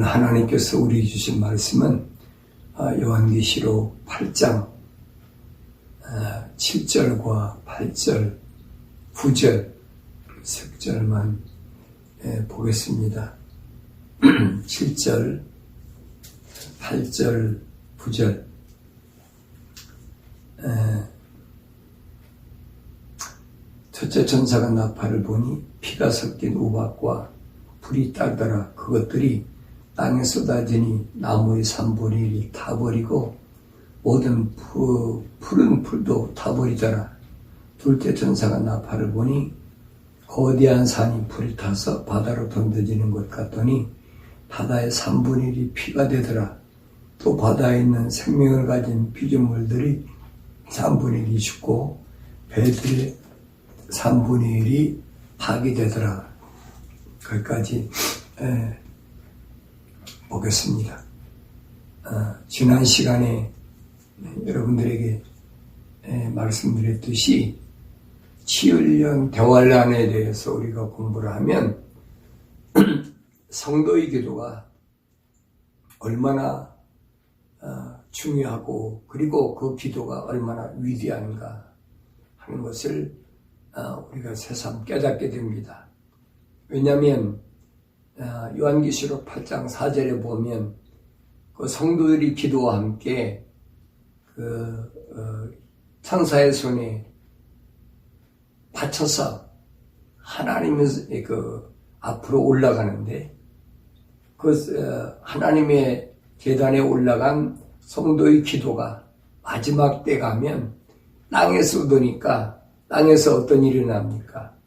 하나님께서 우리 주신 말씀은 요한계시록 8장 7절과 8절, 9절 세 절만 보겠습니다. 7절, 8절, 9절. 첫째 천사가 나팔을 보니 피가 섞인 우박과 불이 따르더라. 그것들이 땅에 쏟아지니 나무의 3분의 1이 타버리고 모든 푸른 풀도 타버리더라. 둘째 천사가 나팔을 보니 거대한 산이 불이 타서 바다로 던져지는 것 같더니 바다의 3분의 1이 피가 되더라. 또 바다에 있는 생명을 가진 피조물들이 3분의 1이 죽고 배들의 3분의 1이 파괴되더라. 거기까지 보겠습니다. 지난 시간에 여러분들에게 말씀드렸듯이 치유령 대환란에 대해서 우리가 공부를 하면 성도의 기도가 얼마나 중요하고 그리고 그 기도가 얼마나 위대한가 하는 것을 우리가 새삼 깨닫게 됩니다. 왜냐하면 요한계시록 8장 4절에 보면 그 성도들이 기도와 함께 천사의 손에 받쳐서 하나님의 앞으로 올라가는데 하나님의 계단에 올라간 성도의 기도가 마지막 때 가면 땅에서 오니까 땅에서 어떤 일이 납니까?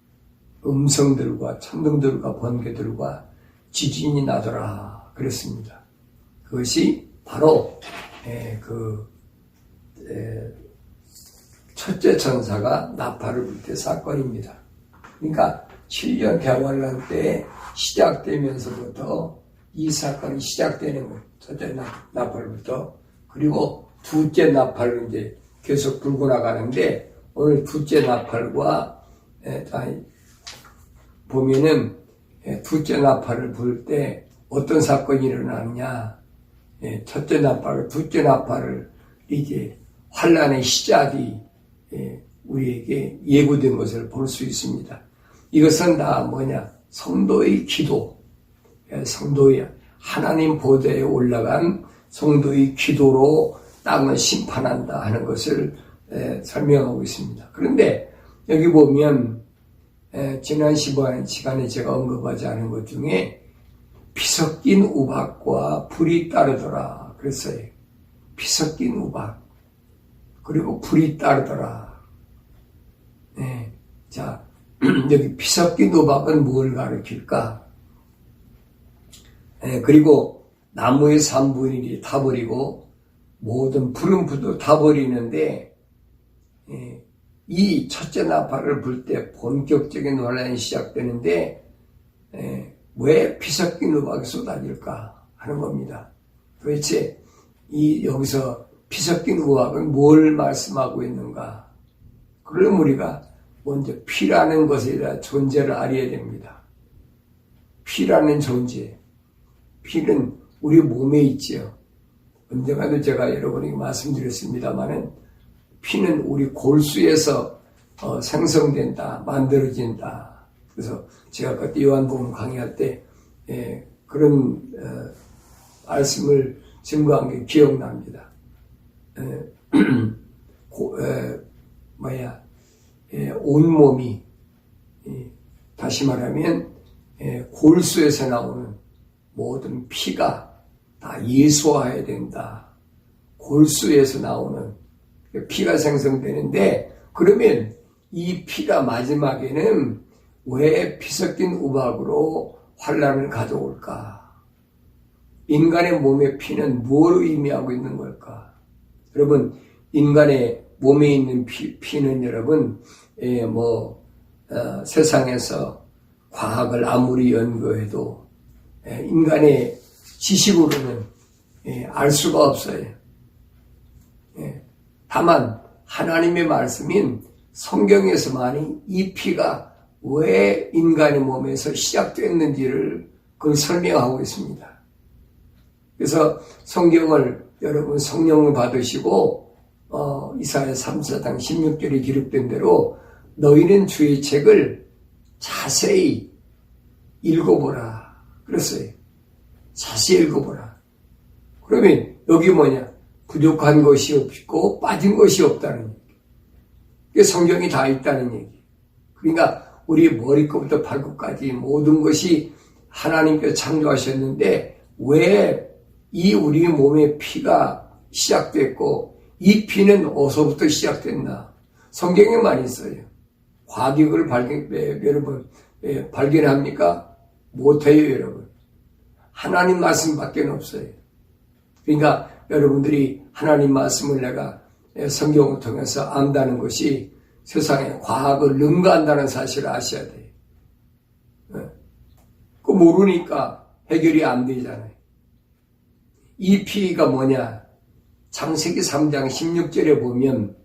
음성들과 천둥들과 번개들과 지진이 나더라 그랬습니다. 그것이 바로 첫째 천사가 나팔을 불 때 사건입니다. 그러니까 7년 대환란 때 시작되면서부터 이 사건이 시작되는 거예요. 첫째 나팔부터. 그리고 둘째 나팔로 이제 계속 불고 나가는데 오늘 둘째 나팔과 보면은 둘째 나팔을 불 때 어떤 사건이 일어나느냐. 첫째 나팔, 둘째 나팔을 이제 환란의 시작이 우리에게 예고된 것을 볼 수 있습니다. 이것은 다 뭐냐? 성도의 기도, 성도의 하나님 보좌에 올라간 성도의 기도로 땅을 심판한다 하는 것을 설명하고 있습니다. 그런데 여기 보면 지난 시간에 제가 언급하지 않은 것 중에 피 섞인 우박과 불이 따르더라 그랬어요. 피 섞인 우박 그리고 불이 따르더라. 자, 여기 피 섞인 우박은 뭘 가리킬까? 그리고 나무의 3분의 1이 타버리고 모든 푸른 풀도 타버리는데 이 첫째 나팔을 불 때 본격적인 환란이 시작되는데 왜 피 섞인 우박이 쏟아질까 하는 겁니다. 도대체 여기서 피 섞인 우박은 뭘 말씀하고 있는가? 그럼 우리가 먼저 피라는 것에 대한 존재를 알아야 됩니다. 피라는 존재. 피는 우리 몸에 있지요. 언젠가도 제가 여러분에게 말씀드렸습니다만은 피는 우리 골수에서 생성된다, 만들어진다. 그래서 제가 그때 요한복음 강의할 때 그런 말씀을 증거한 게 기억납니다. 온몸이 다시 말하면 골수에서 나오는 모든 피가 다 예수화해야 된다. 골수에서 나오는 피가 생성되는데 그러면 이 피가 마지막에는 왜 피 섞인 우박으로 환란을 가져올까? 인간의 몸의 피는 무엇을 의미하고 있는 걸까? 여러분, 인간의 몸에 있는 피는 여러분, 세상에서 과학을 아무리 연구해도 인간의 지식으로는 알 수가 없어요. 다만 하나님의 말씀인 성경에서만이 이 피가 왜 인간의 몸에서 시작됐는지를 그걸 설명하고 있습니다. 그래서 성경을 여러분 성령을 받으시고 이사야 3장 16절에 기록된 대로 너희는 주의 책을 자세히 읽어보라 그랬어요. 자세히 읽어보라. 그러면 여기 뭐냐? 부족한 것이 없고 빠진 것이 없다는 얘기. 그게 성경이 다 있다는 얘기. 그러니까 우리 머리끝부터 발끝까지 모든 것이 하나님께서 창조하셨는데 왜 이 우리 몸의 피가 시작됐고 이 피는 어디서부터 시작됐나? 성경에 많이 있어요. 과학을 여러분 발견합니까? 못해요, 여러분. 하나님 말씀밖에 없어요. 그러니까 여러분들이 하나님 말씀을 내가 성경을 통해서 안다는 것이 세상에 과학을 능가한다는 사실을 아셔야 돼요. 그 모르니까 해결이 안 되잖아요. 이 피가 뭐냐? 창세기 3장 16절에 보면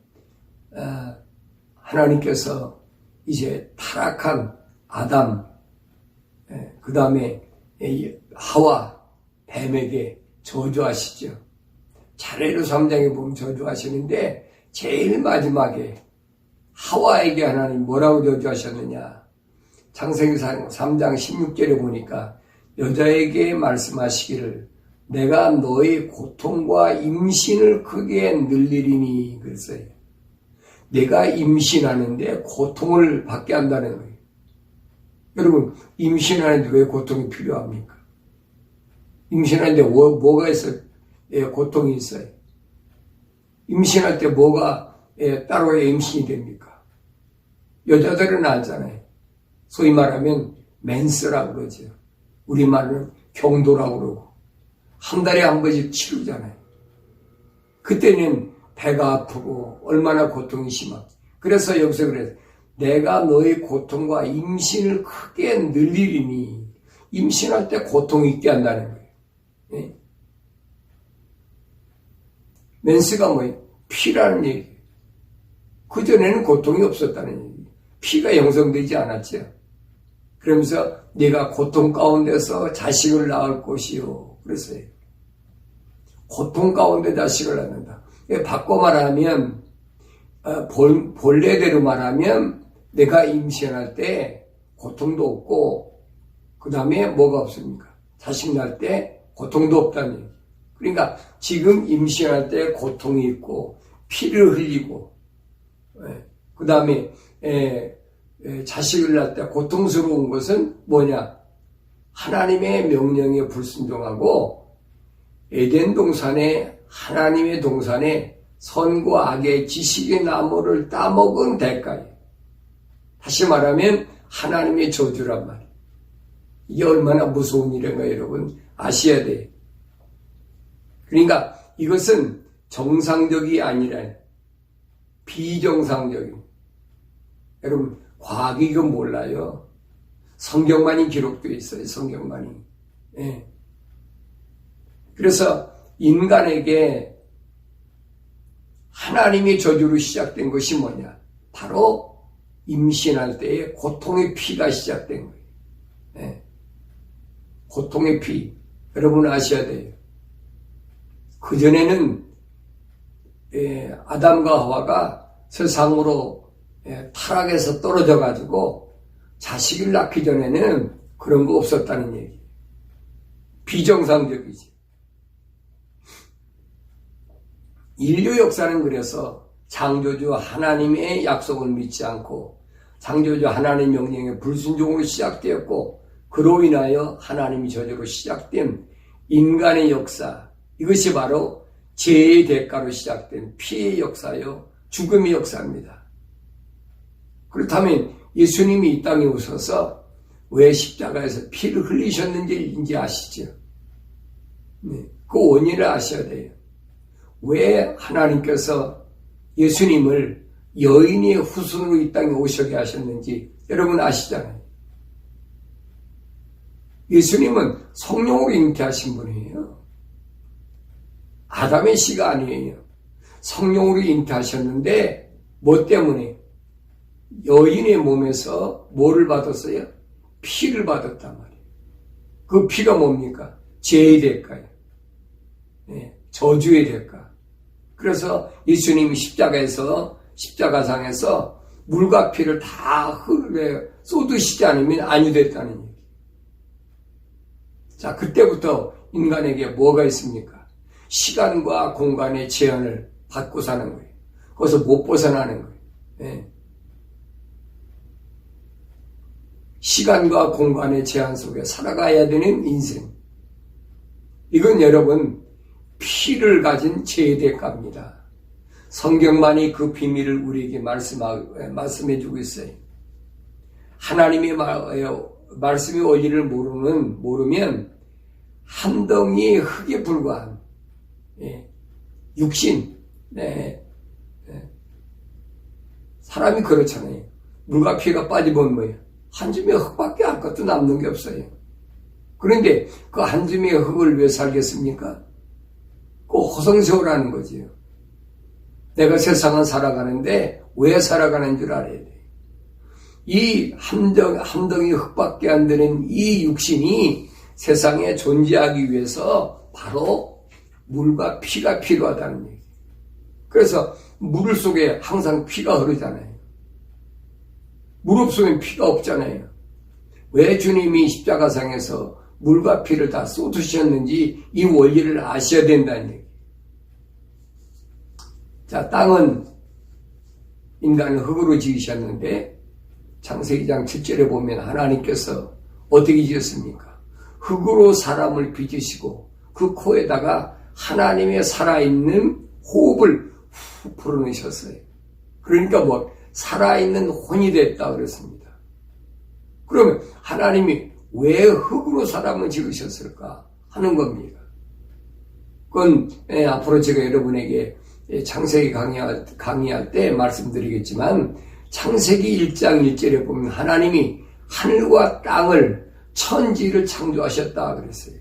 하나님께서 이제 타락한 아담, 그 다음에 하와, 뱀에게 저주하시죠. 차례로 3장에 보면 저주하시는데 제일 마지막에 하와에게 하나님 뭐라고 저주하셨느냐? 창세기 3장 16절에 보니까 여자에게 말씀하시기를 내가 너의 고통과 임신을 크게 늘리리니 그랬어요. 내가 임신하는데 고통을 받게 한다는 거예요. 여러분 임신하는데 왜 고통이 필요합니까? 임신하는데 뭐가 있어요? 고통이 있어요. 임신할 때 뭐가 따로의 임신이 됩니까? 여자들은 알잖아요. 소위 말하면 맨스라고 그러죠. 우리말은 경도라고 그러고 한 달에 한 번씩 치르잖아요. 그때는 배가 아프고 얼마나 고통이 심하고 그래서 여기서 그래서 내가 너의 고통과 임신을 크게 늘리리니 임신할 때 고통이 있게 한다는 거예요. 네? 맨스가 뭐예요? 피라는 얘기예요. 그전에는 고통이 없었다는 얘기예요. 피가 형성되지 않았죠. 그러면서 내가 고통 가운데서 자식을 낳을 것이요. 그랬어요. 고통 가운데 자식을 낳는다. 바꿔 말하면 본래대로 말하면 내가 임신할 때 고통도 없고 그 다음에 뭐가 없습니까? 자식 낳을 때 고통도 없다는 얘기. 그러니까 지금 임신할 때 고통이 있고 피를 흘리고 그 다음에 자식을 낳을 때 고통스러운 것은 뭐냐? 하나님의 명령에 불순종하고 에덴 동산에 하나님의 동산에 선과 악의 지식의 나무를 따먹은 대가예요. 다시 말하면 하나님의 저주란 말이에요. 이게 얼마나 무서운 일인가 여러분 아셔야 돼요. 그러니까 이것은 정상적이 아니라 비정상적인. 여러분 과학이 이건 몰라요. 성경만이 기록되어 있어요. 성경만이. 예. 그래서 인간에게 하나님의 저주로 시작된 것이 뭐냐? 바로 임신할 때의 고통의 피가 시작된 거예요. 예. 고통의 피. 여러분 아셔야 돼요. 그전에는 아담과 하와가 세상으로 타락해서 떨어져 가지고 자식을 낳기 전에는 그런 거 없었다는 얘기. 비정상적이지. 인류 역사는 그래서 창조주 하나님의 약속을 믿지 않고 창조주 하나님의 명령에 불순종으로 시작되었고 그로 인하여 하나님의 저주로 시작된 인간의 역사, 이것이 바로 죄의 대가로 시작된 피의 역사요 죽음의 역사입니다. 그렇다면 예수님이 이 땅에 오셔서 왜 십자가에서 피를 흘리셨는지 아시죠? 네, 그 원인을 아셔야 돼요. 왜 하나님께서 예수님을 여인의 후손으로 이 땅에 오시게 하셨는지 여러분 아시잖아요. 예수님은 성령으로 잉태하신 분이에요. 아담의 씨가 아니에요. 성령으로 잉태하셨는데 뭐 때문에? 여인의 몸에서 뭐를 받았어요? 피를 받았단 말이에요. 그 피가 뭡니까? 죄의 대가예요. 저주의 대가. 그래서 예수님이 십자가상에서 물과 피를 다 쏟으시지 않으면 아니 됐다는 얘기. 자, 그때부터 인간에게 뭐가 있습니까? 시간과 공간의 제한을 받고 사는 거예요. 거기서 못 벗어나는 거예요. 네. 시간과 공간의 제한 속에 살아가야 되는 인생. 이건 여러분 피를 가진 죄의 대가입니다. 성경만이 그 비밀을 우리에게 말씀해 주고 있어요. 하나님의 말씀의 원리를 모르면 한 덩이 흙에 불과한 육신. 사람이 그렇잖아요. 물과 피가 빠지면 뭐예요? 한 줌의 흙밖에 아무것도 남는 게 없어요. 그런데 그 한 줌의 흙을 왜 살겠습니까? 그 호성세월하는 거지요. 내가 세상은 살아가는데 왜 살아가는 줄 알아야 돼. 이 한 덩이 흙밖에 안 되는 이 육신이 세상에 존재하기 위해서 바로 물과 피가 필요하다는 얘기. 그래서 물 속에 항상 피가 흐르잖아요. 물 없으면 피가 없잖아요. 왜 주님이 십자가상에서 물과 피를 다 쏟으셨는지 이 원리를 아셔야 된다는 얘기. 자, 땅은 인간을 흙으로 지으셨는데 창세기 장 7절에 보면 하나님께서 어떻게 지었습니까? 흙으로 사람을 빚으시고 그 코에다가 하나님의 살아있는 호흡을 후 불어넣으셨어요. 그러니까 뭐 살아있는 혼이 됐다 그랬습니다. 그러면 하나님이 왜 흙으로 사람을 지으셨을까 하는 겁니다. 그건 앞으로 제가 여러분에게 창세기 강의할 때 말씀드리겠지만 창세기 1장 1절에 보면 하나님이 하늘과 땅을 천지를 창조하셨다 그랬어요.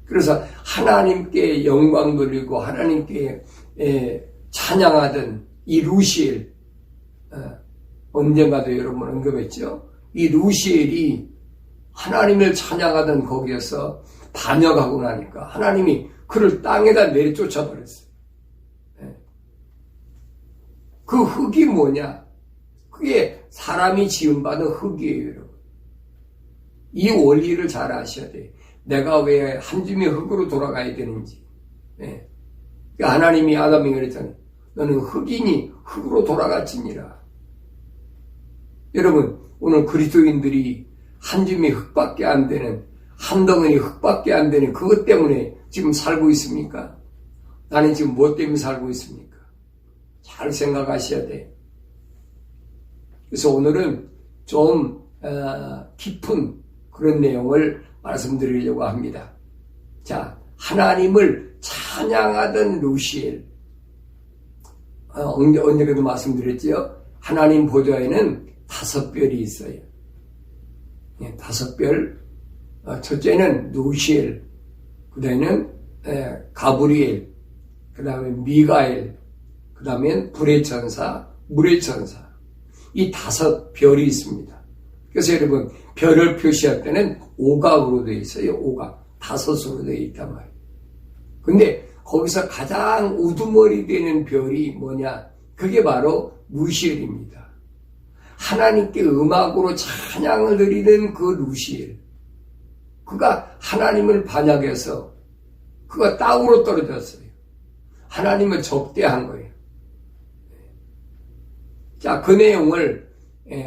그래서 하나님께 영광 돌리고 하나님께 찬양하던 이 루시엘, 언젠가도 여러분 언급했죠. 이 루시엘이 하나님을 찬양하던 거기에서 반역하고 나니까 하나님이 그를 땅에다 내쫓아 버렸어요. 그 흙이 뭐냐? 그게 사람이 지음받은 흙이에요, 여러분. 이 원리를 잘 아셔야 돼요. 내가 왜 한 줌의 흙으로 돌아가야 되는지. 그러니까 하나님이 아담에게 그랬잖아요. 너는 흙이니 흙으로 돌아갈지니라. 여러분, 오늘 그리스도인들이 한 줌의 흙밖에 안 되는, 한 덩어리 흙밖에 안 되는 그것 때문에 지금 살고 있습니까? 나는 지금 무엇 때문에 살고 있습니까? 잘 생각하셔야 돼. 그래서 오늘은 좀 깊은 그런 내용을 말씀드리려고 합니다. 자, 하나님을 찬양하던 루시엘. 언제까도 말씀드렸지요? 하나님 보좌에는 5별이 있어요. 5별. 첫째는 루시엘, 그 다음에는 가브리엘, 그 다음에 미가엘, 그 다음엔 불의 천사, 물의 천사. 이 5별이 있습니다. 그래서 여러분, 별을 표시할 때는 오각으로 되어 있어요. 오각. 5으로 되어 있단 말이에요. 근데 거기서 가장 우두머리 되는 별이 뭐냐? 그게 바로 루시엘입니다. 하나님께 음악으로 찬양을 드리는 그 루시엘. 그가 하나님을 반역해서 그가 땅으로 떨어졌어요. 하나님을 적대한 거예요. 자, 그 내용을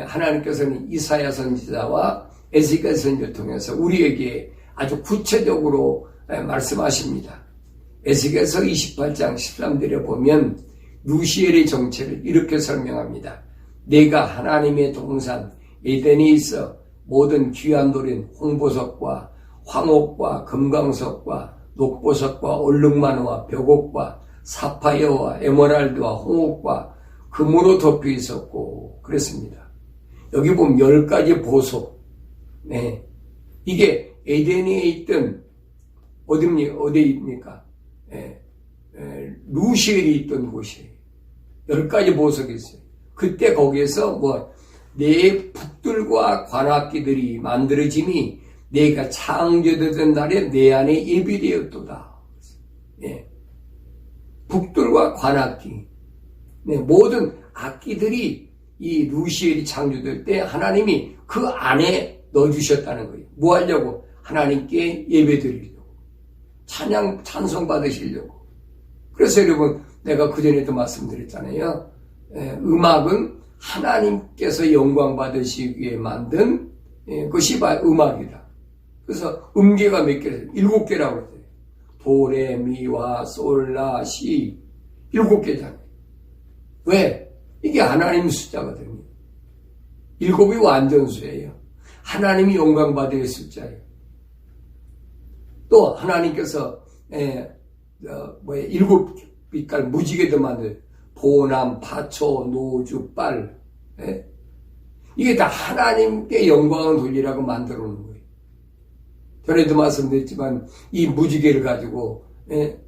하나님께서는 이사야 선지자와 에스겔 선지자를 통해서 우리에게 아주 구체적으로 말씀하십니다. 에스겔서 28장 13절에 보면 루시엘의 정체를 이렇게 설명합니다. 내가 하나님의 동산 에덴에 있어 모든 귀한 돌인 홍보석과 황옥과 금강석과 녹보석과 얼룩마누와 벽옥과 사파이어와 에메랄드와 홍옥과 금으로 덮여 있었고 그랬습니다. 여기 보면 10가지 보석. 이게 에덴에 있던 어디입니까? 루시엘이 있던 곳이에요. 10가지 보석이 있어요. 그때 거기에서 내 북들과 관악기들이 만들어짐이 내가 창조되던 날에 내 안에 예비되었도다. 예. 북들과 관악기, 네, 모든 악기들이 이 루시엘이 창조될 때 하나님이 그 안에 넣어주셨다는 거예요. 뭐 하려고? 하나님께 예배드리려고, 찬송 받으시려고. 그래서 여러분, 내가 그전에도 말씀드렸잖아요. 음악은 하나님께서 영광 받으시기 위해 만든 것이 음악이다. 그래서 음계가 몇 개래요? 7개라고 했어요. 도, 레, 미, 와, 솔, 라, 시 7개잖아요. 왜? 이게 하나님 숫자거든요. 7이 완전수예요. 하나님이 영광 받을 숫자예요. 또 하나님께서 7빛깔 무지개도 만들 보남, 파초, 노주, 빨. 이게 다 하나님께 영광을 돌리라고 만들어 놓은 거예요. 전에도 말씀드렸지만 이 무지개를 가지고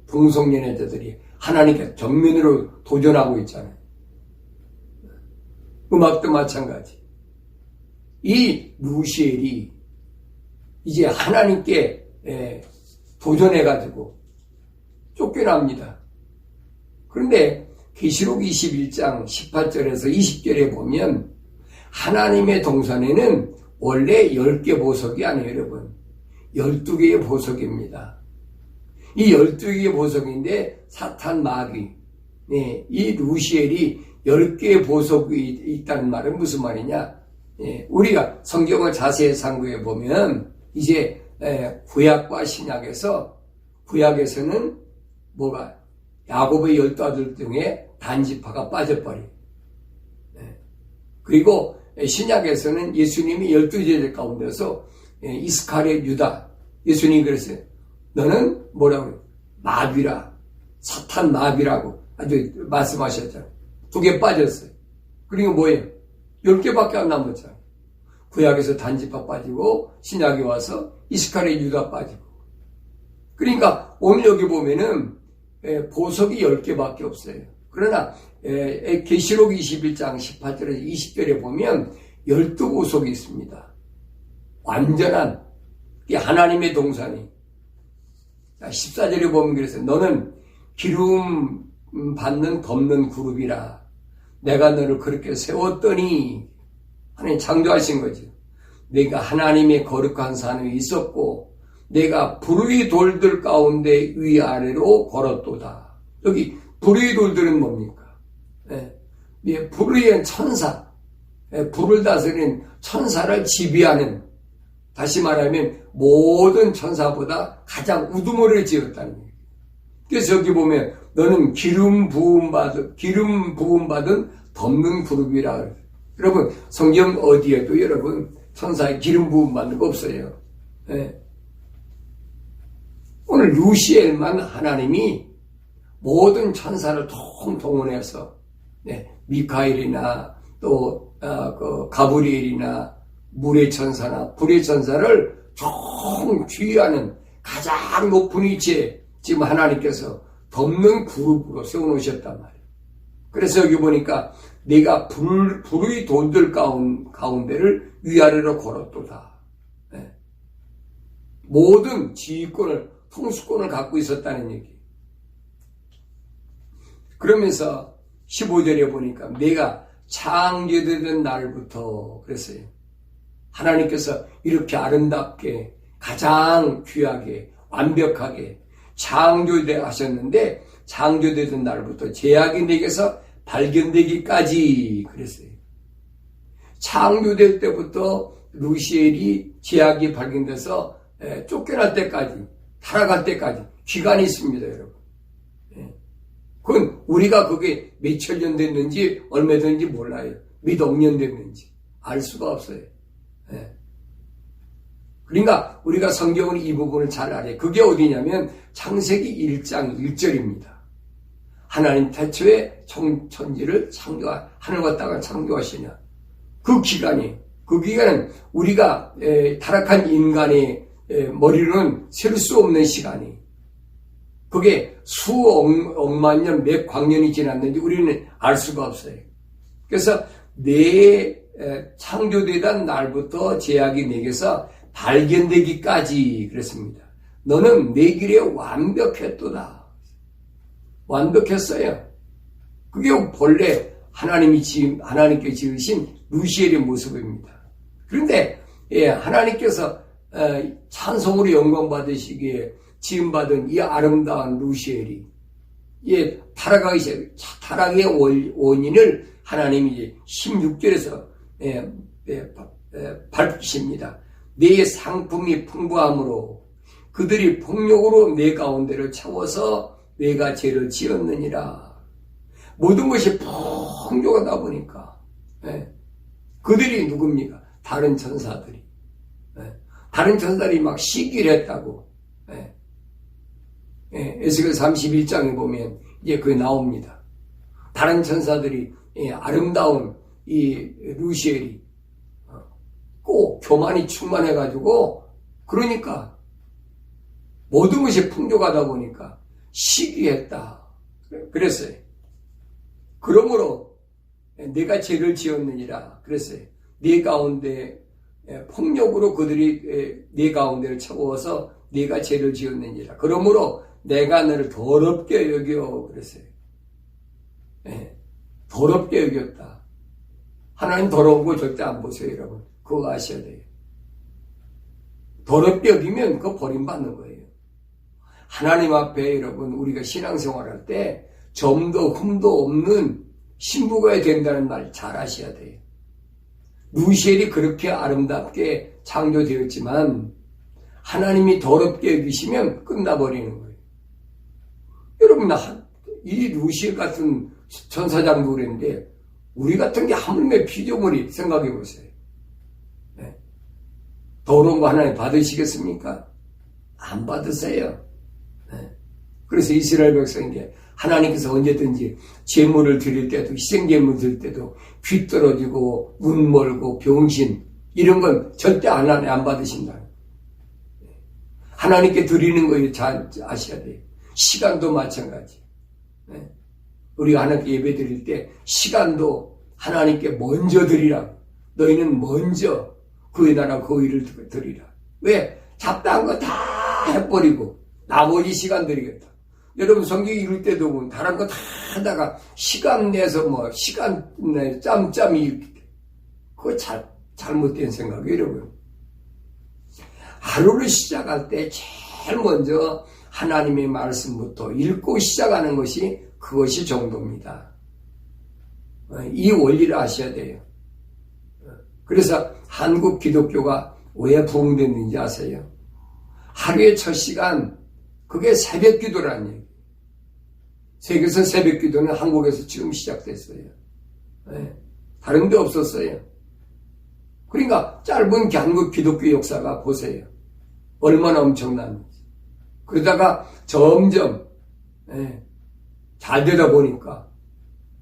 동성연애자들이 하나님께 정면으로 도전하고 있잖아요. 음악도 마찬가지. 이 루시엘이 이제 하나님께 도전해가지고 쫓겨납니다. 그런데 계시록 21장 18절에서 20절에 보면 하나님의 동산에는 원래 10개 보석이 아니에요, 여러분. 12개의 보석입니다. 이 12개의 보석인데 사탄 마귀, 이 루시엘이 10개의 보석이 있다는 말은 무슨 말이냐? 우리가 성경을 자세히 상고해 보면 이제 구약과 신약에서 구약에서는 뭐가 야곱의 12아들 중에 단지파가 빠져버려요. 그리고 신약에서는 예수님이 12제자 가운데서 이스카리ot 유다, 예수님이 그랬어요. 너는 뭐라고? 마귀라, 사탄 마귀라고 아주 말씀하셨잖아요. 2개 빠졌어요. 그리고 뭐예요? 10개밖에 안 남았잖아요. 구약에서 단지파 빠지고 신약에 와서 이스카리ot 유다 빠지고. 그러니까 오늘 여기 보면은 보석이 10개밖에 없어요. 그러나 계시록 21장 18절에서 20절에 보면 12보석이 있습니다. 완전한 하나님의 동산이. 14절에 보면 그래서 너는 기름 받는 덮는 그룹이라 내가 너를 그렇게 세웠더니 하나님 창조하신 거죠. 내가 하나님의 거룩한 산에 있었고 내가 불의 돌들 가운데 위아래로 걸었도다. 여기 불의 돌들은 뭡니까? 불의 천사, 불을 다스리는 천사를 지배하는, 다시 말하면 모든 천사보다 가장 우두머리를 지었다는 거예요. 그래서 여기 보면 너는 기름 부음 받은 덮는 그룹이라. 여러분 성경 어디에도 여러분 천사의 기름 부음 받는 거 없어요. 오늘 루시엘만 하나님이 모든 천사를 동원해서 미카엘이나 또 가브리엘이나 물의 천사나 불의 천사를 총주의하는 가장 높은 위치에 지금 하나님께서 덮는 그룹으로 세워놓으셨단 말이에요. 그래서 여기 보니까 내가 불의 돌들 가운데를 위아래로 걸었도다. 모든 지휘권을, 통수권을 갖고 있었다는 얘기. 그러면서 15절에 보니까 내가 창조되던 날부터 그랬어요. 하나님께서 이렇게 아름답게 가장 귀하게 완벽하게 창조되어 하셨는데 창조되던 날부터 제약이 내게서 발견되기까지 그랬어요. 창조될 때부터 루시엘이 제약이 발견돼서 쫓겨날 때까지, 타락할 때까지 기간이 있습니다, 여러분. 그건 우리가 그게 몇천 년 됐는지 얼마 됐는지 몰라요. 몇 억 년 됐는지 알 수가 없어요. 그러니까 우리가 성경은 이 부분을 잘 알아요. 그게 어디냐면 창세기 1장 1절입니다. 하나님 태초에 천지를 하늘과 땅을 창조하시냐. 그 기간은 우리가 타락한 인간의 머리로는 셀 수 없는 시간이, 그게 수억만 년, 몇 광년이 지났는지 우리는 알 수가 없어요. 그래서 내 창조되던 날부터 제약이 내게서 발견되기까지 그랬습니다. 너는 내 길에 완벽했도다. 완벽했어요. 그게 본래 하나님께 지으신 루시엘의 모습입니다. 그런데 하나님께서 찬송으로 영광 받으시기에 지음받은 이 아름다운 루시엘이 타락의 원인을 하나님이 16절에서 밝히십니다. 내 상품이 풍부함으로 그들이 폭력으로 내 가운데를 채워서 내가 죄를 지었느니라. 모든 것이 풍족하다 보니까 그들이 누굽니까? 다른 천사들이 다른 천사들이 막 시기를 했다고. 에스겔 31장에 보면 이제 그게 나옵니다. 다른 천사들이 아름다운 이 루시엘이 꼭 교만이 충만해가지고 그러니까 모든 것이 풍족하다 보니까 시기했다. 그랬어요. 그러므로 내가 죄를 지었느니라. 그랬어요. 네 가운데 폭력으로 그들이 네 가운데를 채워서 네가 죄를 지었느니라. 그러므로 내가 너를 더럽게 여겨. 그랬어요. 더럽게 여겼다. 하나님 더러운 거 절대 안 보세요, 여러분. 그거 아셔야 돼요. 더럽게 여기면 그거 버림받는 거예요. 하나님 앞에 여러분 우리가 신앙생활할 때 점도 흠도 없는 신부가 된다는 말 잘 아셔야 돼요. 루시엘이 그렇게 아름답게 창조되었지만 하나님이 더럽게 여기시면 끝나버리는 거예요. 여러분 이 루시엘 같은 천사장도 그랬는데 우리 같은 게 하물며 피조물이 생각해 보세요. 더러운 거 하나님 받으시겠습니까? 안 받으세요. 그래서 이스라엘 백성에게 하나님께서 언제든지 제물을 드릴 때도 희생제물 드릴 때도 귀 떨어지고 눈 멀고 병신 이런 건 절대 안 받으신다. 하나님께 드리는 거 잘 아셔야 돼요. 시간도 마찬가지. 우리가 하나님께 예배 드릴 때 시간도 하나님께 먼저 드리라. 너희는 먼저 그의 나라 그 의를 드리라. 왜? 잡다한 거 다 해버리고 나머지 시간 드리겠다. 여러분 성경 읽을 때도 보면 다른 거 다 하다가 시간 내서 시간 내 짬짬이 그거 잘못된 생각이에요, 여러분. 하루를 시작할 때 제일 먼저 하나님의 말씀부터 읽고 시작하는 것이 그것이 정도입니다. 이 원리를 아셔야 돼요. 그래서 한국 기독교가 왜 부흥됐는지 아세요? 하루의 첫 시간 그게 새벽 기도라는 얘기. 세계에서 새벽 기도는 한국에서 지금 시작됐어요. 다른 데 없었어요. 그러니까 짧은 한국 기독교 역사가 보세요. 얼마나 엄청난지. 그러다가 점점 잘 되다 보니까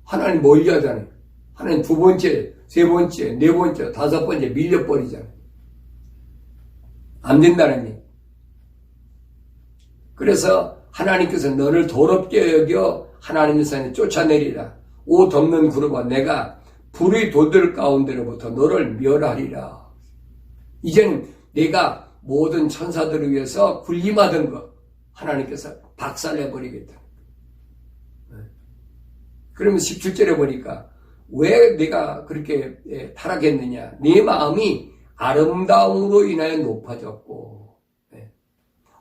하나님 멀리 하잖아요. 하나님 두 번째, 세 번째, 네 번째, 다섯 번째 밀려버리잖아요. 안 된다는 얘기. 그래서 하나님께서 너를 더럽게 여겨 하나님의 산에 쫓아내리라. 옷 없는 그룹아 내가 불의 도들 가운데로부터 너를 멸하리라. 이제는 내가 모든 천사들을 위해서 군림하던 것 하나님께서 박살내버리겠다. 그러면 17절에 보니까 왜 내가 그렇게 타락했느냐. 네 마음이 아름다움으로 인하여 높아졌고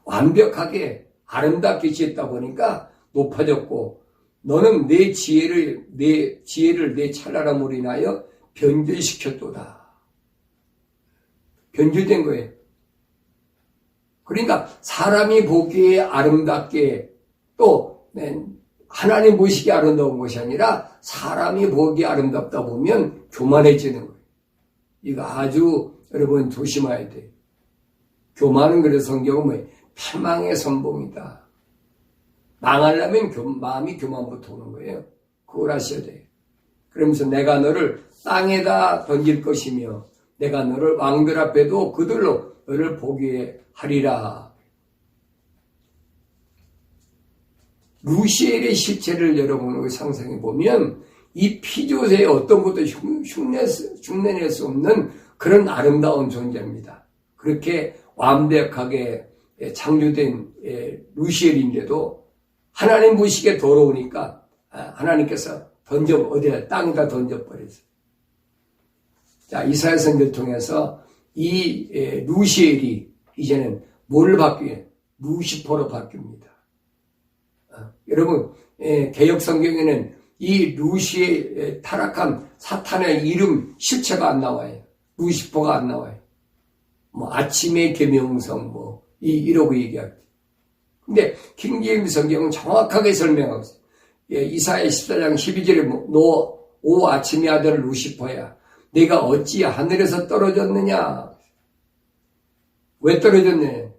완벽하게 아름답게 지었다 보니까 높아졌고 너는 내 지혜를 내 찬란함으로 인하여 변절시켰도다. 변절된 거예요. 그러니까 사람이 보기에 아름답게 또 하나님 보시기에 아름다운 것이 아니라 사람이 보기에 아름답다 보면 교만해지는 거예요. 이거 아주 여러분 조심해야 돼요. 교만은 그래서 성경은 뭐예요? 패망의 선봉이다. 망하려면 마음이 교만부터 오는 거예요. 그걸 아셔야 돼요. 그러면서 내가 너를 땅에다 던질 것이며 내가 너를 왕들 앞에도 그들로 너를 보게 하리라. 루시엘의 실체를 여러분 상상해 보면 이 피조세의 어떤 것도 흉내낼 수 없는 그런 아름다운 존재입니다. 그렇게 완벽하게 창조된 루시엘인데도 하나님 보시기에 더러우니까 하나님께서 어디다 땅에다 던져버렸어요. 자, 이사야 선지를 통해서 이 루시엘이 이제는 뭐를 바뀌어요? 루시퍼로 바뀝니다. 여러분, 개역 성경에는 이 루시의 타락한 사탄의 이름 실체가 안 나와요. 루시퍼가 안 나와요. 뭐 아침의 계명성 이러고 얘기하죠. 근데 킹제임스 성경은 정확하게 설명하고 있어요. 이사야 14장 12절에 너 오 아침의 아들 루시퍼야, 내가 어찌 하늘에서 떨어졌느냐? 왜 떨어졌느냐?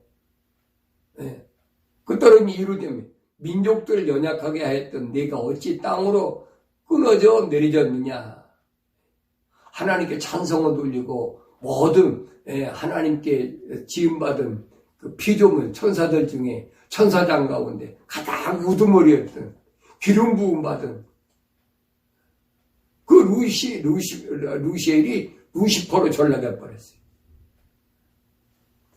그 떨어진 이유 때문에 민족들을 연약하게 하였던 내가 어찌 땅으로 끊어져 내려졌느냐? 하나님께 찬송을 돌리고 모든 하나님께 지음받은 그 피조물 천사들 중에 천사장 가운데 가장 우두머리였던 기름 부음 받은 그 루시엘이 루시퍼로 전락해 버렸어요.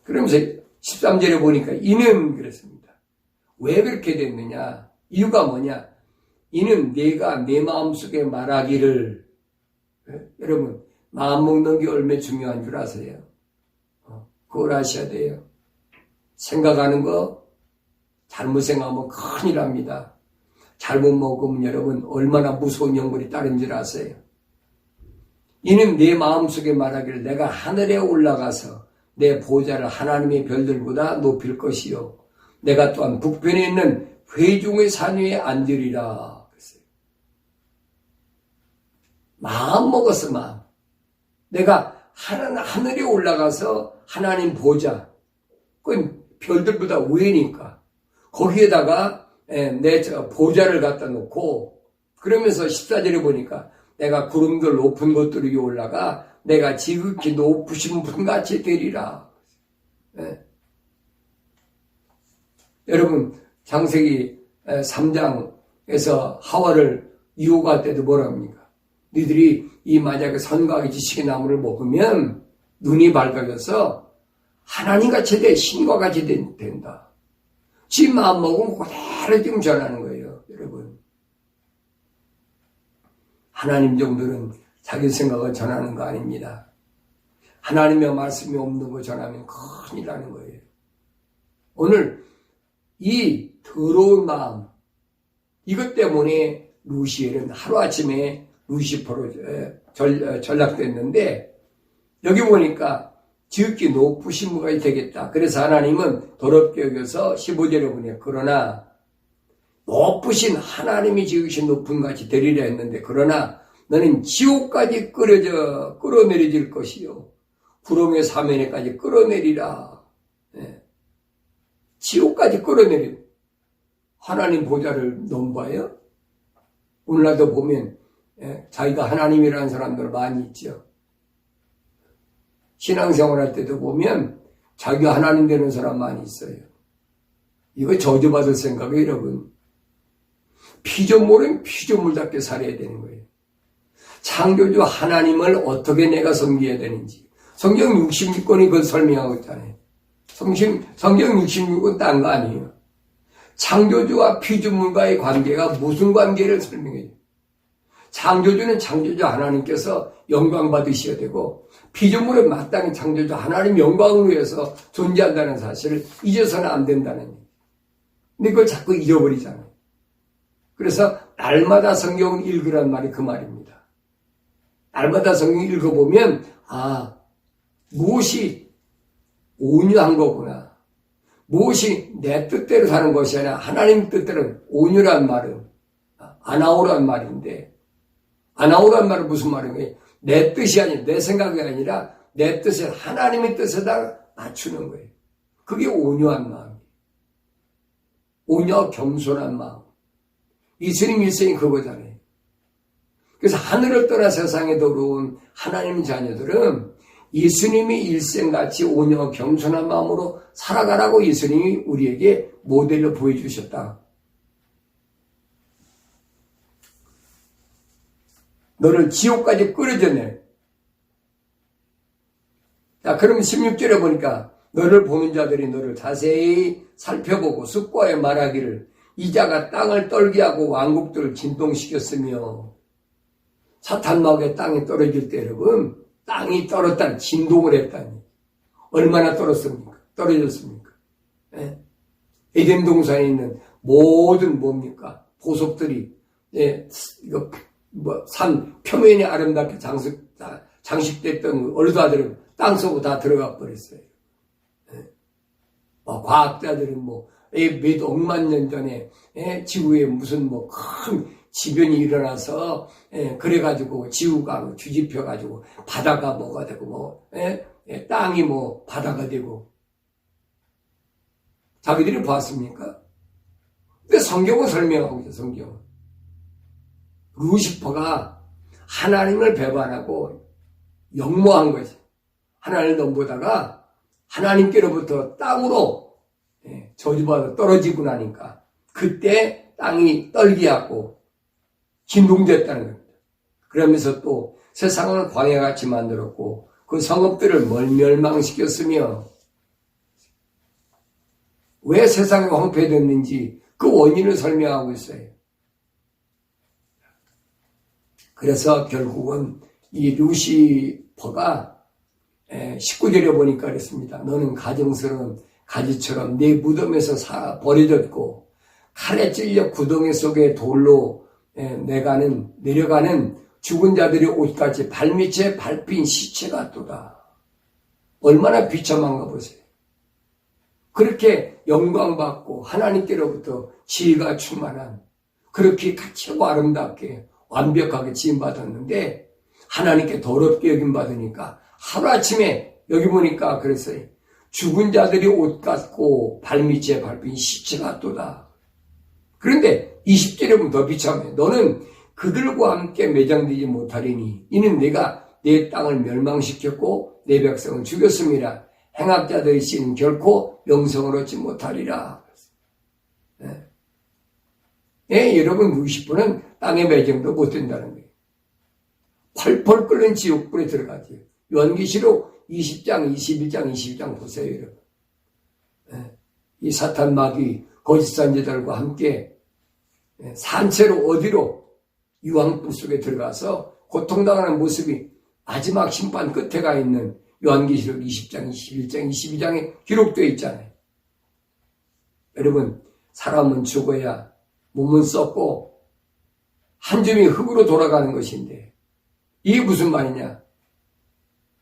그러면서 13절에 보니까 이는 그랬습니다. 왜 그렇게 됐느냐? 이유가 뭐냐? 이는 내가 내 마음속에 말하기를, 여러분 마음 먹는 게 얼마나 중요한 줄 아세요? 그걸 아셔야 돼요. 생각하는 거 잘못 생각하면 큰일 납니다. 잘못 먹으면 여러분 얼마나 무서운 영물이 따른 줄 아세요? 이는 내 마음속에 말하기를 내가 하늘에 올라가서 내 보좌를 하나님의 별들보다 높일 것이요 내가 또한 북편에 있는 회중의 산 위에 앉으리라 그랬어요. 마음 먹었어. 마음. 내가 하늘에 올라가서 하나님 보좌, 그건 별들보다 위니까 거기에다가 내 보좌를 갖다 놓고, 그러면서 14절에 보니까 내가 구름들 높은 곳들 위에 올라가 내가 지극히 높으신 분같이 되리라. 여러분 창세기 3장에서 하와를 유혹할 때도 뭐라 합니까? 너희들이 이 만약에 선과의 지식의 나무를 먹으면 눈이 밝아져서 하나님같이 돼, 신과같이 된다. 지 마음 먹으면 그대로 지금 전하는 거예요, 여러분. 하나님 정도는 자기 생각을 전하는 거 아닙니다. 하나님의 말씀이 없는 거 전하면 큰일 나는 거예요. 오늘 이 더러운 마음, 이것 때문에 루시엘은 하루아침에 루시퍼로 전락됐는데, 여기 보니까 지극히 높으신 분이 되겠다. 그래서 하나님은 더럽게 여겨서 15절에 보니 그러나 높으신 하나님이 지으신 높은 같이 되리라 했는데, 그러나 너는 지옥까지 끌어내려질 것이요 구름의 사면에까지 끌어내리라. 지옥까지 끌어내려. 하나님 보좌를 넘봐요? 오늘날도 보면 자기가 하나님이라는 사람들 많이 있죠. 신앙생활 할 때도 보면 자기가 하나님 되는 사람 많이 있어요. 이거 저주받을 생각이에요, 여러분. 피조물은 피조물답게 살아야 되는 거예요. 창조주 하나님을 어떻게 내가 섬겨야 되는지. 성경 66권이 그걸 설명하고 있잖아요. 성경 66권 딴 거 아니에요. 창조주와 피조물과의 관계가 무슨 관계를 설명해요. 창조주는 창조주 하나님께서 영광 받으셔야 되고, 피조물은 마땅히 창조주 하나님 영광을 위해서 존재한다는 사실을 잊어서는 안 된다는 얘기예요. 근데 그걸 자꾸 잊어버리잖아요. 그래서 날마다 성경을 읽으란 말이 그 말입니다. 날마다 성경 읽어보면 무엇이 온유한 거구나. 무엇이 내 뜻대로 사는 것이 아니라 하나님 뜻대로, 온유란 말은 아나오란 말인데, 아나오란 말은 무슨 말인가요? 내 뜻이 아니라, 내 생각이 아니라 내 뜻에 하나님의 뜻에다 맞추는 거예요. 그게 온유한 마음이에요. 온유하고 겸손한 마음. 예수님 일생이 그거잖아요. 그래서 하늘을 떠나 세상에 들어온 하나님 자녀들은 예수님이 일생같이 온유하고 겸손한 마음으로 살아가라고 예수님이 우리에게 모델로 보여주셨다. 너를 지옥까지 끌어져내. 자, 그럼 16절에 보니까 너를 보는 자들이 너를 자세히 살펴보고 숙고하여 말하기를 이자가 땅을 떨게 하고 왕국들을 진동시켰으며, 사탄마귀의 땅에 떨어질 때 여러분, 땅이 떨었다니, 진동을 했다니. 얼마나 떨어졌습니까? 예? 에덴 동산에 있는 모든 뭡니까? 보석들이, 예, 이거, 산 표면이 아름답게 장식됐던 얼다들은 땅속으로 다 들어가 버렸어요. 예? 과학자들은 몇 억만 년 전에, 예? 지구에 무슨 큰 지변이 일어나서, 예? 그래가지고 지구가 뒤집혀가지고 바다가 뭐가 되고, 예? 예? 땅이 바다가 되고. 자기들이 봤습니까? 근데 성경은 설명하고 있죠, 성경은. 루시퍼가 하나님을 배반하고 역모한 거지. 하나님을 넘보다가 하나님께로부터 땅으로 저주받아 떨어지고 나니까 그때 땅이 떨게 하고 진동됐다는 겁니다. 그러면서 또 세상을 광야같이 만들었고 그 성읍들을 멸망시켰으며 왜 세상이 황폐됐는지 그 원인을 설명하고 있어요. 그래서 결국은 이 루시퍼가 19절에 보니까 그랬습니다. 너는 가정스러운 가지처럼 내 무덤에서 버려졌고 칼에 찔려 구덩이 속에 돌로 내려가는 죽은 자들의 옷같이 발밑에 밟힌 시체 같도다. 얼마나 비참한가 보세요. 그렇게 영광받고 하나님께로부터 지혜가 충만한 그렇게 가치고 아름답게 완벽하게 지음받았는데 하나님께 더럽게 여김받으니까 하루아침에 여기 보니까 그랬어요. 죽은 자들이 옷 같고 발밑에 밟힌 시체 같도다. 그런데 20절에 보면 더 비참해. 너는 그들과 함께 매장되지 못하리니 이는 내가 내 땅을 멸망시켰고 내 백성을 죽였음이라. 행악자들의 씨는 결코 영성을 얻지 못하리라. 여러분 루시퍼는 땅의 매장도 못 된다는 거예요. 펄펄 끓는 지옥불에 들어가죠. 요한계시록 20장, 21장, 22장 보세요, 여러분. 이 사탄 마귀 거짓 선지자들과 함께 산채로 어디로 유황불 속에 들어가서 고통당하는 모습이 마지막 심판 끝에 가 있는 요한계시록 20장, 21장, 22장에 기록되어 있잖아요. 여러분, 사람은 죽어야 몸은 썩고 한 줌이 흙으로 돌아가는 것인데 이게 무슨 말이냐?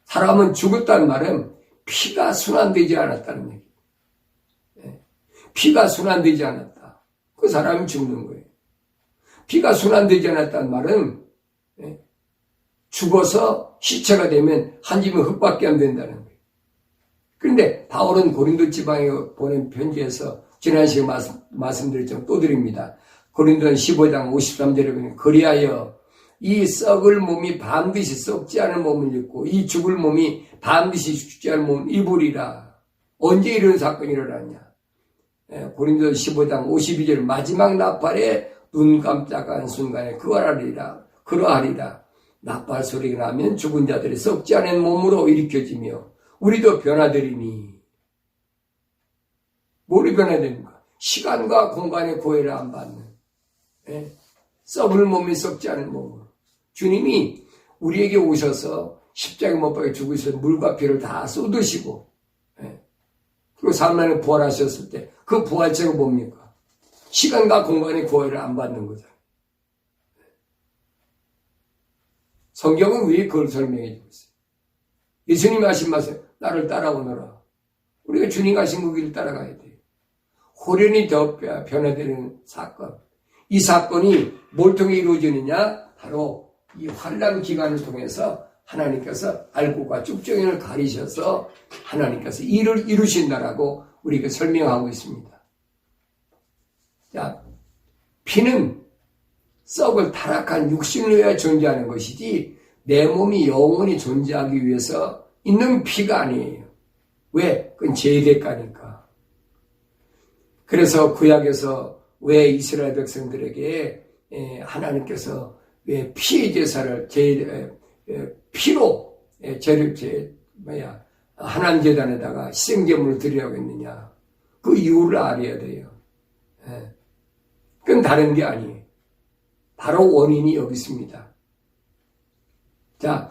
사람은 죽었다는 말은 피가 순환되지 않았다는 얘기예요. 피가 순환되지 않았다. 그 사람이 죽는 거예요. 피가 순환되지 않았다는 말은 죽어서 시체가 되면 한 줌이 흙밖에 안 된다는 거예요. 그런데 바울은 고린도 지방에 보낸 편지에서 지난 시간에 말씀드렸지만 또 드립니다. 고린도전 15장 53절에 보면 그리하여 이 썩을 몸이 반드시 썩지 않을 몸을 입고 이 죽을 몸이 반드시 죽지 않을 몸을 입으리라. 언제 이런 사건이 일어났냐? 고린도전 15장 52절 마지막 나팔에 눈 깜짝한 순간에 그러하리라. 나팔 소리가 나면 죽은 자들이 썩지 않은 몸으로 일으켜지며 우리도 변화되리니. 뭐로 변화됩니까? 시간과 공간의 고해를 안 받는 썩을 몸이 썩지 않은 몸으로. 주님이 우리에게 오셔서 십자가에 못 박혀 죽으셔서 물과 피를 다 쏟으시고 그리고 3만에 부활하셨을 때 그 부활체가 뭡니까? 시간과 공간의 고해를 안 받는 거잖아요. 성경은 왜 그걸 설명해 주고 있어요? 예수님이 하신 말씀, 나를 따라오너라. 우리가 주님 하신 그 길을 따라가야 돼요. 호련히 더 변화되는 사건. 이 사건이 뭘 통해 이루어지느냐? 바로 이 환난 기간을 통해서 하나님께서 알고과 쭉정이를 가리셔서 하나님께서 일을 이루신다라고 우리가 설명하고 있습니다. 자, 피는 썩을 타락한 육신을 위해 존재하는 것이지 내 몸이 영원히 존재하기 위해서 있는 피가 아니에요. 왜? 그건 죄의 대가니까. 그래서 구약에서 왜 이스라엘 백성들에게 하나님께서 왜 피의 제사를 피로 하나님 제단에다가 희생제물을 드리라고 했느냐? 그 이유를 알아야 돼요. 그건 다른 게 아니에요. 바로 원인이 여기 있습니다. 자,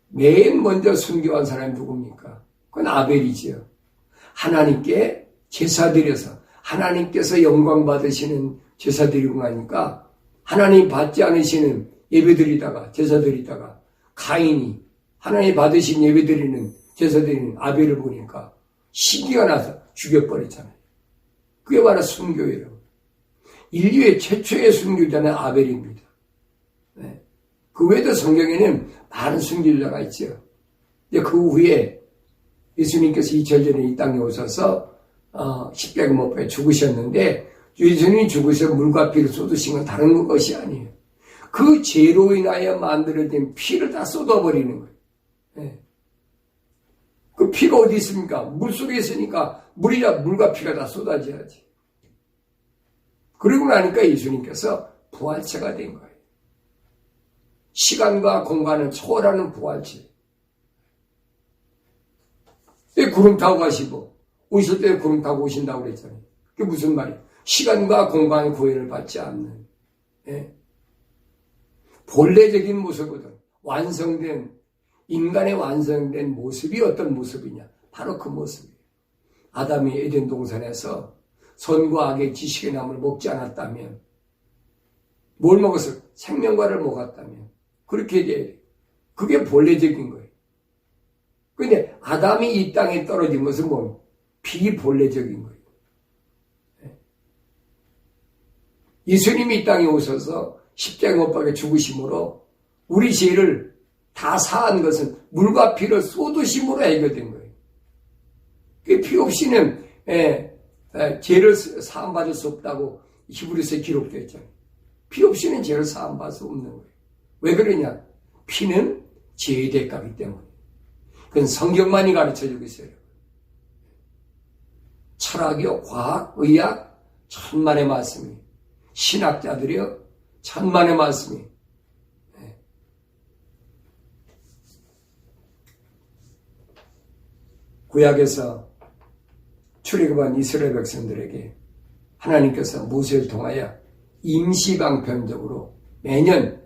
맨 먼저 순교한 사람이 누굽니까? 그건 아벨이지요. 하나님께 제사 드려서 하나님께서 영광 받으시는 제사 드리고 나니까 하나님 받지 않으시는 예배 드리다가 제사 드리다가 가인이 하나님 받으신 예배 드리는 제사 드리는 아벨을 보니까 시기가 나서 죽여버렸잖아요. 그게 바로 순교예요. 인류의 최초의 순교자는 아벨입니다. 네. 그 외에도 성경에는 많은 순교자가 있죠. 근데 그 후에 예수님께서 2000년 전에 이 땅에 오셔서 십자가 못 박혀 죽으셨는데 예수님이 죽으셔서 물과 피를 쏟으신 건 다른 것이 아니에요. 그 죄로 인하여 만들어진 피를 다 쏟아버리는 거예요. 네. 그 피가 어디 있습니까? 물속에 있으니까 물과 피가 다 쏟아져야지. 그러고 나니까 예수님께서 부활체가 된 거예요. 시간과 공간을 초월하는 부활체. 왜 구름 타고 가시고 오실 때 구름 타고 오신다고 그랬잖아요. 그게 무슨 말이에요? 시간과 공간의 구애를 받지 않는, 예? 본래적인 모습이거든. 완성된 인간의 완성된 모습이 어떤 모습이냐? 바로 그 모습이에요. 아담이 에덴 동산에서 선과 악의 지식의 나무를 먹지 않았다면, 뭘 먹었어? 생명과를 먹었다면 그렇게 돼야 돼요. 그게 본래적인 거예요. 그런데 아담이 이 땅에 떨어진 것은 뭐 비본래적인 거예요. 예수님이 이 땅에 오셔서 십자가 못 박혀 죽으심으로 우리 죄를 다 사한 것은 물과 피를 쏟으심으로 해결된 거예요. 그 피 없이는 죄를 사함받을 수 없다고 히브리서에 기록되어 있잖아요. 피 없이는 죄를 사함받을 수 없는 거예요. 왜 그러냐? 피는 죄의 대가이기 때문에. 그건 성경만이 가르쳐주고 있어요. 철학이요, 과학, 의학, 천만의 말씀이. 신학자들이요, 천만의 말씀이. 구약에서 출애굽한 이스라엘 백성들에게 하나님께서 모세를 통하여 임시방편적으로 매년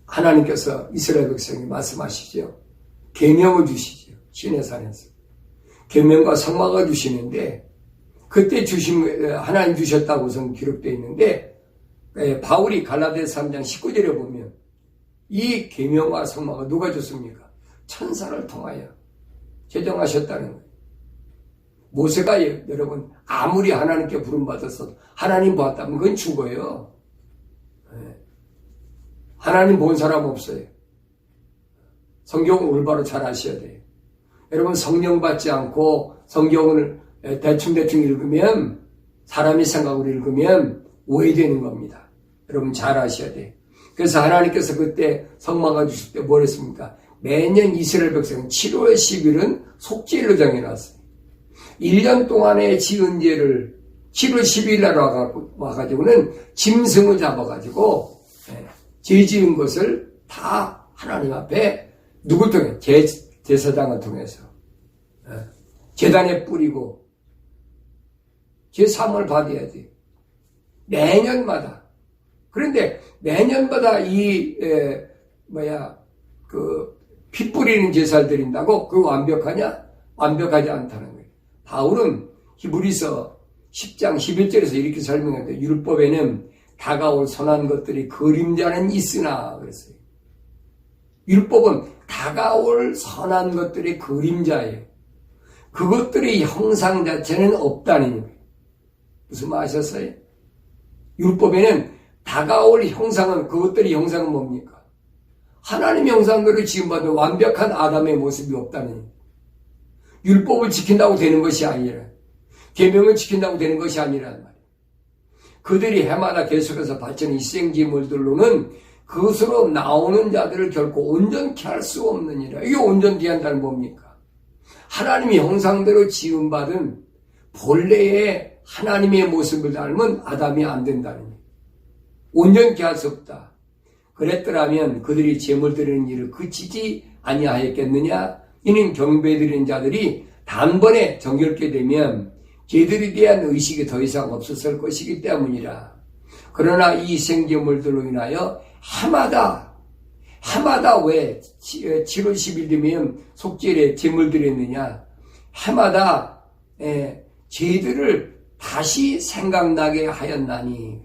하나님께서 이스라엘 백성에게 말씀하시죠. 계명을 주시죠. 시내산에서 계명과 성막을 주시는데 그때 하나님 주셨다고 우선 기록되어 있는데 바울이 갈라디아서 3장 19절에 보면 이 계명과 성막을 누가 줬습니까? 천사를 통하여 제정하셨다는 거예요. 모세가 여러분 아무리 하나님께 부름받아서 하나님 보았다면 그건 죽어요. 하나님 본 사람 없어요. 성경을 올바로 잘 아셔야 돼요. 여러분 성령 받지 않고 성경을 대충 읽으면 사람의 생각으로 읽으면 오해되는 겁니다. 여러분 잘 아셔야 돼요. 그래서 하나님께서 그때 성막을 주실 때 뭘 했습니까? 매년 이스라엘 백성 7월 10일은 속죄일로 정해놨어요. 1년 동안에 지은 죄를 7월 10일 날 와가지고는 짐승을 잡아가지고 죄 지은 것을 다 하나님 앞에 누굴 통해? 제사장을 통해서 제단에 뿌리고 제사함을 받아야지. 매년마다. 그런데 매년마다 피 뿌리는 제사를 드린다고 그거 완벽하냐? 완벽하지 않다는 거예요. 바울은 히브리서 10장 11절에서 이렇게 설명했는데 율법에는 다가올 선한 것들이 그림자는 있으나 그랬어요. 율법은 다가올 선한 것들이 그림자예요. 그것들의 형상 자체는 없다는 거예요. 무슨 말 아셨어요? 율법에는 다가올 형상은 그것들의 형상은 뭡니까? 하나님의 형상대로 지음받은 완벽한 아담의 모습이 없다는 거예요. 율법을 지킨다고 되는 것이 아니라 계명을 지킨다고 되는 것이 아니란 말이에요. 그들이 해마다 계속해서 바치는 희생제물들로는 그것으로 나오는 자들을 결코 온전케 할 수 없느니라. 이게 온전케 한다는 뭡니까? 하나님의 형상대로 지음받은 본래의 하나님의 모습을 닮은 아담이 안 된다는 거예요. 온전케 할 수 없다. 그랬더라면 그들이 제물 드리는 일을 그치지 아니하였겠느냐? 이는 경배 드리는 자들이 단번에 정결케 되면 죄들에 대한 의식이 더 이상 없었을 것이기 때문이라. 그러나 이 희생제물들로 인하여 해마다 왜 7월 10일 되면 속죄일에 제물 드렸느냐? 해마다 죄들을 다시 생각나게 하였나니.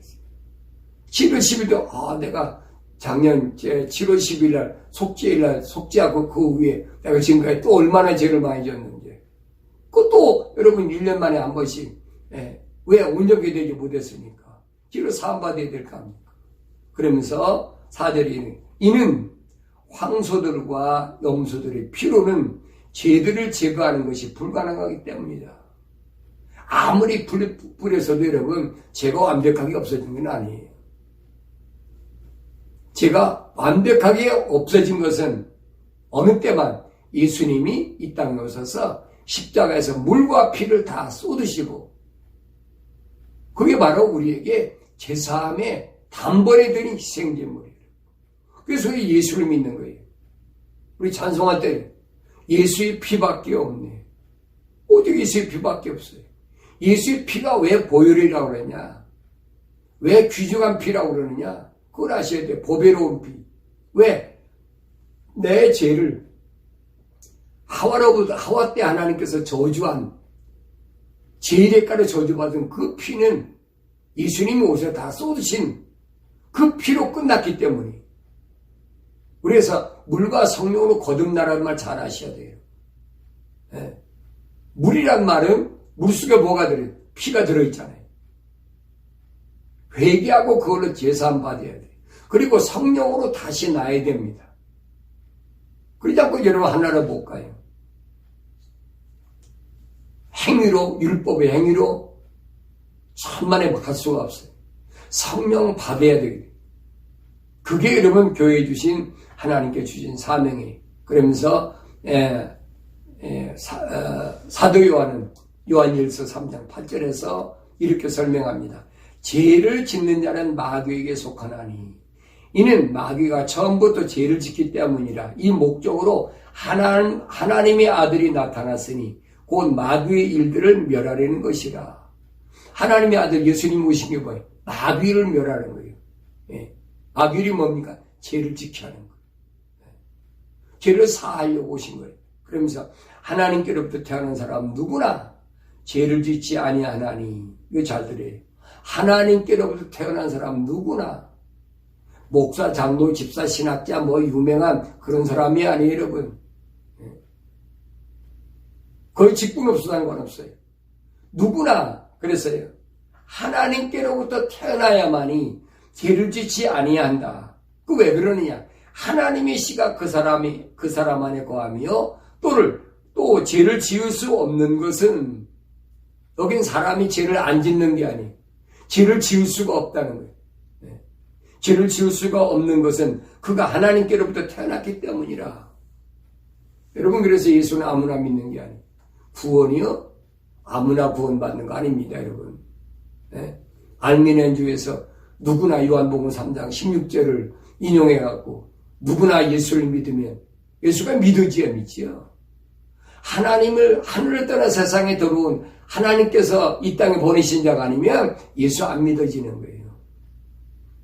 7월 10일도 내가 작년 7월 10일 날 속죄일 날 속죄하고 그 후에 내가 지금까지 또 얼마나 죄를 많이 졌는지. 그것도 여러분 1년 만에 한 번씩 왜 온전히 되지 못했습니까? 뒤로 사함받아야 될 거 아닙니까? 그러면서 4절에 이는 황소들과 염소들의 피로는 죄들을 제거하는 것이 불가능하기 때문이다. 아무리 뿌려서도 여러분 죄가 완벽하게 없어진 건 아니에요. 죄가 완벽하게 없어진 것은 어느 때만 예수님이 이 땅에 오셔서 십자가에서 물과 피를 다 쏟으시고 그게 바로 우리에게 제사함의 단번에 드린 희생제물이에요. 그래서 우리 예수를 믿는 거예요. 우리 찬송할 때 예수의 피밖에 없네. 오직 예수의 피밖에 없어요. 예수의 피가 왜 보혈이라고 그러냐? 왜 귀중한 피라고 그러느냐? 그걸 아셔야 돼요. 보배로운 피. 왜? 내 죄를 하와 때 하나님께서 저주한 죄의 대가로 저주받은 그 피는 예수님이 오셔서 다 쏟으신 그 피로 끝났기 때문에. 그래서 물과 성령으로 거듭나라는 말 잘 아셔야 돼요. 물이란 말은 물속에 뭐가 들어요? 피가 들어있잖아요. 회개하고 그걸로 제사함 받아야 돼요. 그리고 성령으로 다시 나야 됩니다. 그러지 않고 여러분 하나를 못 가요. 행위로, 율법의 행위로 천만에 갈 수가 없어요. 성령 받아야 되거든요. 그게 여러분 교회에 주신 하나님께 주신 사명이에요. 그러면서 사도 요한은 요한일서 3장 8절에서 이렇게 설명합니다. 죄를 짓는 자는 마귀에게 속하나니 이는 마귀가 처음부터 죄를 짓기 때문이라. 이 목적으로 하나님의 아들이 나타났으니 곧 마귀의 일들을 멸하려는 것이라. 하나님의 아들 예수님 오신 게 뭐예요? 마귀를 멸하는 거예요. 마귀이 뭡니까? 죄를 지켜 하는 거예요. 죄를 사하려고 오신 거예요. 그러면서 하나님께로부터 태어난 사람 누구나 죄를 짓지 아니하나니. 이거 잘 들어요. 하나님께로부터 태어난 사람 누구나 목사, 장로, 집사, 신학자 뭐 유명한 그런 사람이 아니에요, 여러분. 거의 직분 없어 상관없어요. 누구나 그랬어요. 하나님께로부터 태어나야만이 죄를 짓지 아니한다. 그 왜 그러느냐? 하나님의 씨가 그 사람 안에 거하며 또 죄를 지을 수 없는 것은 여긴 사람이 죄를 안 짓는 게 아니에요. 죄를 지을 수가 없다는 거예요. 죄를 지을 수가 없는 것은 그가 하나님께로부터 태어났기 때문이라. 여러분 그래서 예수는 아무나 믿는 게 아니에요. 구원이요? 아무나 구원받는 거 아닙니다, 여러분. 알미니안주에서 누구나 요한복음 3장 16절을 인용해갖고 누구나 예수를 믿으면 예수가 믿어지야 믿지요. 하늘을 떠나 세상에 들어온 하나님께서 이 땅에 보내신 자가 아니면 예수 안 믿어지는 거예요.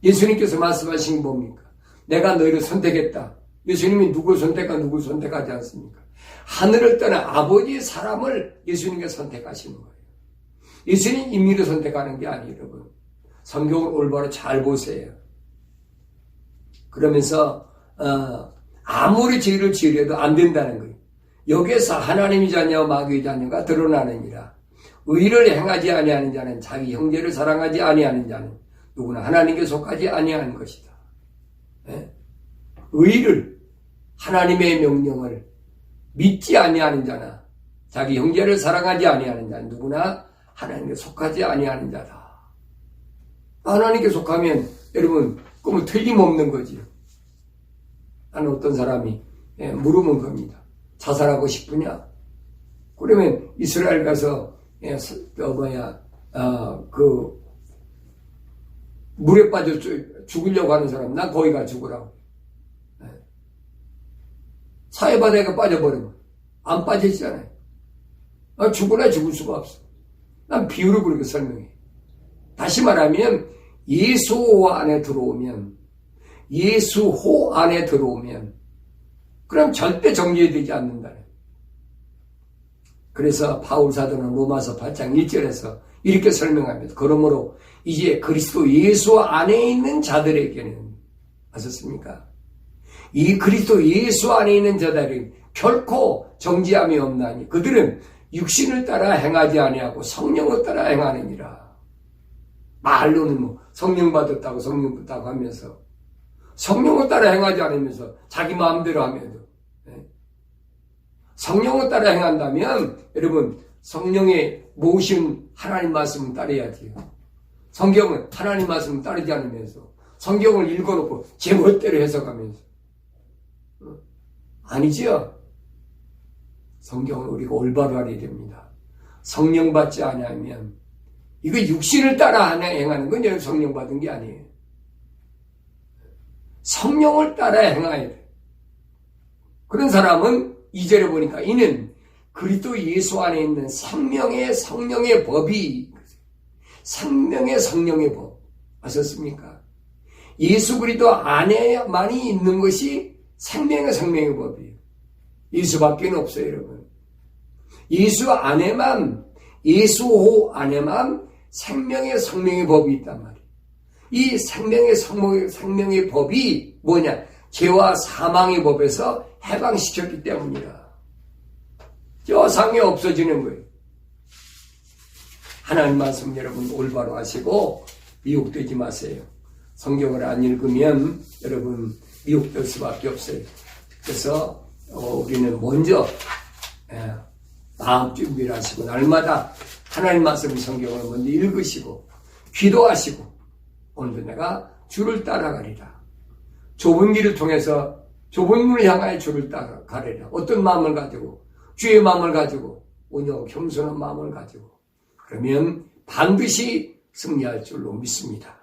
예수님께서 말씀하신 게 뭡니까? 내가 너희를 선택했다. 예수님이 누굴 선택하지 않습니까? 하늘을 떠나 아버지의 사람을 예수님께서 선택하시는 거예요. 예수님 임의로 선택하는 게 아니에요, 여러분. 성경을 올바로 잘 보세요. 그러면서 아무리 죄를 지으려도 안 된다는 거예요. 여기에서 하나님의 자녀와 마귀의 자녀가 드러나느니라. 의를 행하지 아니하는 자는 자기 형제를 사랑하지 아니하는 자는 누구나 하나님께 속하지 아니하는 것이다. 의를 하나님의 명령을 믿지 아니하는 자나 자기 형제를 사랑하지 아니하는 자는 누구나 하나님께 속하지 아니하는 자다. 하나님께 속하면 여러분 그러면 틀림없는 거지요. 나는 어떤 사람이 물으면 겁니다. 자살하고 싶으냐? 그러면 이스라엘 가서 물에 빠져 죽으려고 하는 사람 난 거기 가 죽으라고. 사해바다에 빠져버리면 안 빠지잖아요. 죽으나 죽을 수가 없어. 난 비유로 그렇게 설명해. 다시 말하면 예수호 안에 들어오면 그럼 절대 정죄되지 않는다. 그래서 바울 사도는 로마서 8장 1절에서 이렇게 설명합니다. 그러므로 이제 그리스도 예수 안에 있는 자들에게는 아셨습니까? 이 그리스도 예수 안에 있는 자들에게는 결코 정죄함이 없나니 그들은 육신을 따라 행하지 아니하고 성령을 따라 행하느니라. 말로는 뭐 성령 받았다고 하면서 성령을 따라 행하지 않으면서 자기 마음대로 하면서 성령을 따라 행한다면 여러분 성령의 모신 하나님 말씀을 따라야지요. 성경은 하나님 말씀을 따르지 않으면서 성경을 읽어놓고 제 멋대로 해석하면서 아니지요. 성경을 우리가 올바로 알아야 됩니다. 성령 받지 않으면 이거 육신을 따라 행하는 건 성령 받은 게 아니에요. 성령을 따라 행해야 돼. 그런 사람은 2절에 보니까 이는 그리스도 예수 안에 있는 생명의 성령의 법이 생명의 성령의 법 아셨습니까? 예수 그리스도 안에만이 있는 것이 생명의 성령의 법이에요. 예수밖에 없어요, 여러분. 예수호 안에만 생명의 성령의 법이 있단 말이에요. 이 생명의 생명의 법이 뭐냐? 죄와 사망의 법에서 해방시켰기 때문이라. 여상이 없어지는 거예요. 하나님 말씀 여러분 올바로 하시고 미혹되지 마세요. 성경을 안 읽으면 여러분 미혹될 수밖에 없어요. 그래서 우리는 먼저 마음 준비를 하시고 날마다 하나님 말씀 성경을 먼저 읽으시고 기도하시고 오늘도 내가 주를 따라가리라. 좁은 길을 통해서 좁은 문을 향하여 주를 따라가리라. 어떤 마음을 가지고 주의 마음을 가지고 온유하고 겸손한 마음을 가지고 그러면 반드시 승리할 줄로 믿습니다.